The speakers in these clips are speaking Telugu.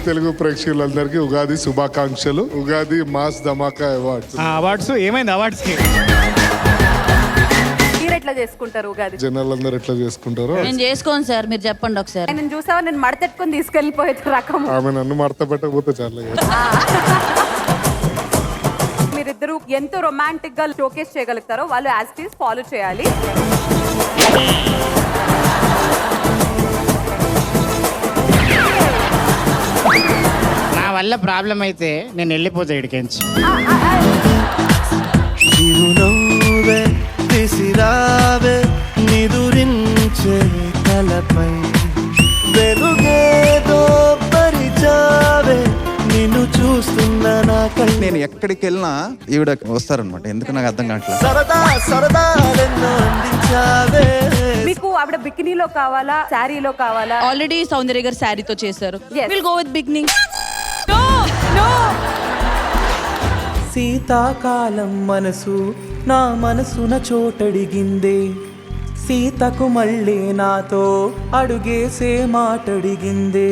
తెలుగు ప్రేక్షకులందరికీ ఉగాది శుభాకాంక్షలు. ఉగాది మాస్ ధమాకా అవార్డ్స్ ఏమైంది అవార్డ్స్ కి? మీరు ఎట్లా చేసుకుంటారు ఉగాది? జనాలందరూ ఎట్లా చేసుకుంటారో నేను చేసుకోను సార్, మీరు చెప్పండి ఒకసారి. నేను చూసావా, నేను మడతెట్టుకొని తీసుకెళ్లిపోయే రకం. ఆమె నన్ను మడత పెట్టకపోతే చాలా. మీరిద్దరు ఎంత రొమాంటిక్ గా షోకేస్ చేయగలుగుతారో వాళ్ళు యాజ్ ఇట్ ఈస్ ఫాలో చేయాలి. నా వల్ల ప్రాబ్లం అయితే నేను వెళ్ళిపోతా ఇడికించి. చిరునవ్వే విసిరావే నిదురించే కలపై వెలుగేదో పరిచావే నిన్ను చూస్తున్న నా కళ్ళు. నేను ఎక్కడికి వెళ్ళినా ఈవిడ వస్తారనమాట. ఎందుకు నాకు అర్థం కావట్లేదు. సరదా సరదాలెన్నో అందించావే. మీకు ఆవిడ బికినీలో కావాలా, శారీలో కావాలా? ఆల్రెడీ సౌందర్య గారు శారీతో చేశారు. Yes. Will go with beginning. శీతాకాలం మనసు నా మనసున చోటడిగిందే. సీతకు మళ్ళీ నాతో అడుగేసే మాటడిగిందే.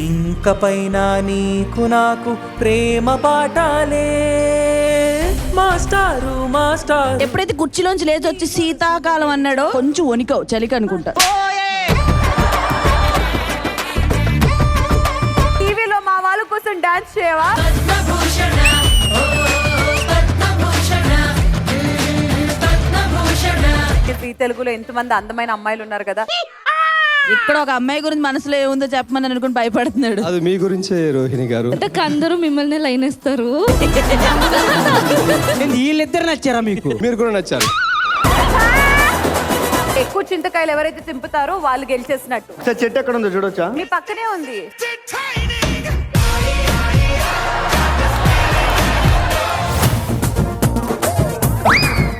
ఇంక పైన నీకు నాకు ప్రేమ పాఠాలే. మాస్టారు మాస్టారు. ఎప్పుడైతే కుర్చీలోంచి లేచి వచ్చి శీతాకాలం అన్నాడో కొంచెం వణికావు, చలికి అనుకుంటా. టీవీలో మా వాళ్ళ కోసం డాన్స్ చేయవా? ఈ తెలుగులో ఎంతమంది అందమైన అమ్మాయిలు ఉన్నారు కదా. ఇక్కడ ఒక అమ్మాయి గురించి మనసులో ఏముందో చెప్పమని అనుకుని భయపడుతున్నాడు. అది మీ గురించే రోహిణి గారు. అంటే అందరూ మిమ్మల్ని లైన్ ఇస్తారు. వీళ్ళిద్దరు నచ్చారా మీకు? మీరు కూడా నచ్చారు. ఎక్కువ చింతకాయలు ఎవరైతే తింపుతారో వాళ్ళు గెలిచేసినట్టు. చెట్టు ఎక్కడ ఉందో చూడొచ్చా? మీ పక్కనే ఉంది.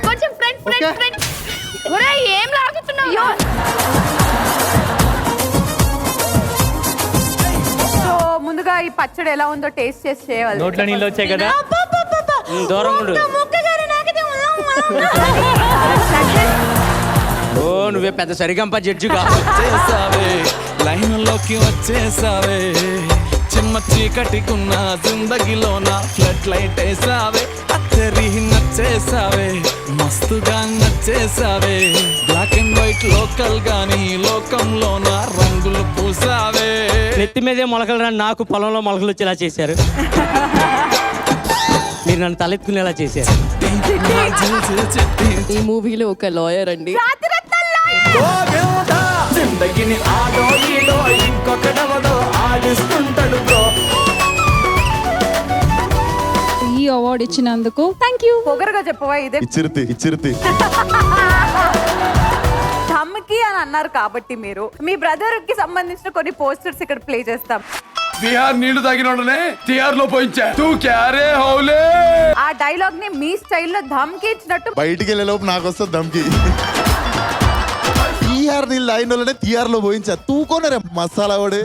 కొంచెం ఫ్రెండ్ ఫ్రెండ్ ఫ్రెండ్. ఒరేయ్ ఏం లాగుతున్నావు? సో ముందుగా ఈ పచ్చడి ఎలా ఉందో టేస్ట్ చేసి చేయాలి. నోట్లో నీళ్ళు వచ్చాయి కదా, దూరం ఉండు. ఓ నువ్వే పెద్ద సరిగంప జడ్జిగా వచ్చేసావే, లైన్లోకి వచ్చేసావే. చిన్న చీకటికున్న జిందగీలోన ఫ్లడ్ లైట్ వేసావే. అత్తరి నచ్చేసావే, మస్తుగా నచ్చేసావే. బ్లాక్ అండ్ వైట్ లోకల్ గాని లోకంలోన రంగులు పూసావే. నెత్తి మీదే మొలకలు రాని నాకు పొలంలో మొలకలు వచ్చేలా చేశారు. మీరు నన్ను తలెత్తుకునేలా చేశారు. ఈ మూవీలో ఒక లాయర్ అండి. జిందగిని ఆడో ఈడో ఇంకొకడవడో ఆడిస్తుంటాడు బ్రో. ఈ అవార్డు ఇచ్చినందుకు థ్యాంక్ యూ. పొగరుగా చెప్పవా ఇదే ఇచ్చిరితి ధమ్కి అని అన్నారు కాబట్టి మీరు మీ బ్రదర్ కి సంబంధించిన కొన్ని పోస్టర్స్ ఇక్కడ ప్లే చేస్తాం. బిహార్ నీళ్లు తాగినోడనే టిఆర్ లో పోయించా. తూ క్యారే హౌలే. ఆ డైలాగ్ ని మీ స్టైల్లో ధమ్కి ఇచ్చినట్టు. బయటికి వెళ్ళే లోపు నాకు వస్తుంది దమ్కి. టీఆర్ నీళ్ళు అయిన వాళ్ళనే టీఆర్ లో పోయించా. తూకోనరే మసాలా ఓడే.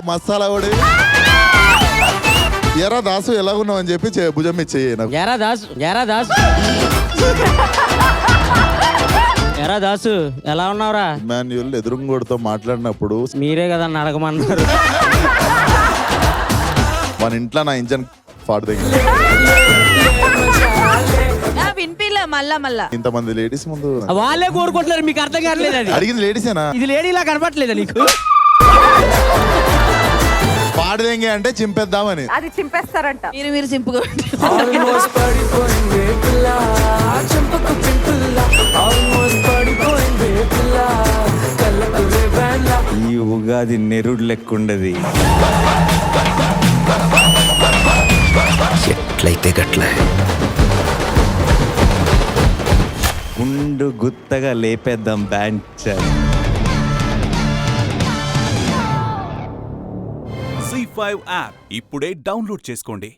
ఎరా దాసు ఎలా ఉన్నావు అని చెప్పి భుజం ఇచ్చేయి నాకు. ఎరా దాసు ఎలా ఉన్నావురా? మాన్యుల్ ఎదురుంగోడితో మాట్లాడినప్పుడు మీరే కదా అడగమన్నారు. మన ఇంట్లో నా ఇంజన్ ఫాట్ దగ్గర వినిపిల్ల మళ్ళా ఇంతమంది లేడీస్ ముందు వాళ్ళే కోరుకుంటున్నారు, మీకు అర్థం కావట్లేదు. అది అడిగింది లేడీసేనా? ఇది లేడీలా కనపట్లేదా నీకు? పాడదేంగే అంటే చింపేద్దామని. అది చింపేస్తారంట. మీరు సింపుకోండి. ఆల్మోస్ట్ పడిపోయిందే పిల్ల, చెంపకు పింపుల్ల. ఆల్మోస్ట్ పడిపోయిందే పిల్ల, కళ్ళకు రేబాన్ల. ఈ ఉగాది నెరుడు లెక్కుండది. ఎట్లయితే గట్ల గుండు గుత్తగా లేపేద్దాం బ్యాంచ్. Z5 యాప్ ఇప్పుడే డౌన్లోడ్ చేసుకోండి.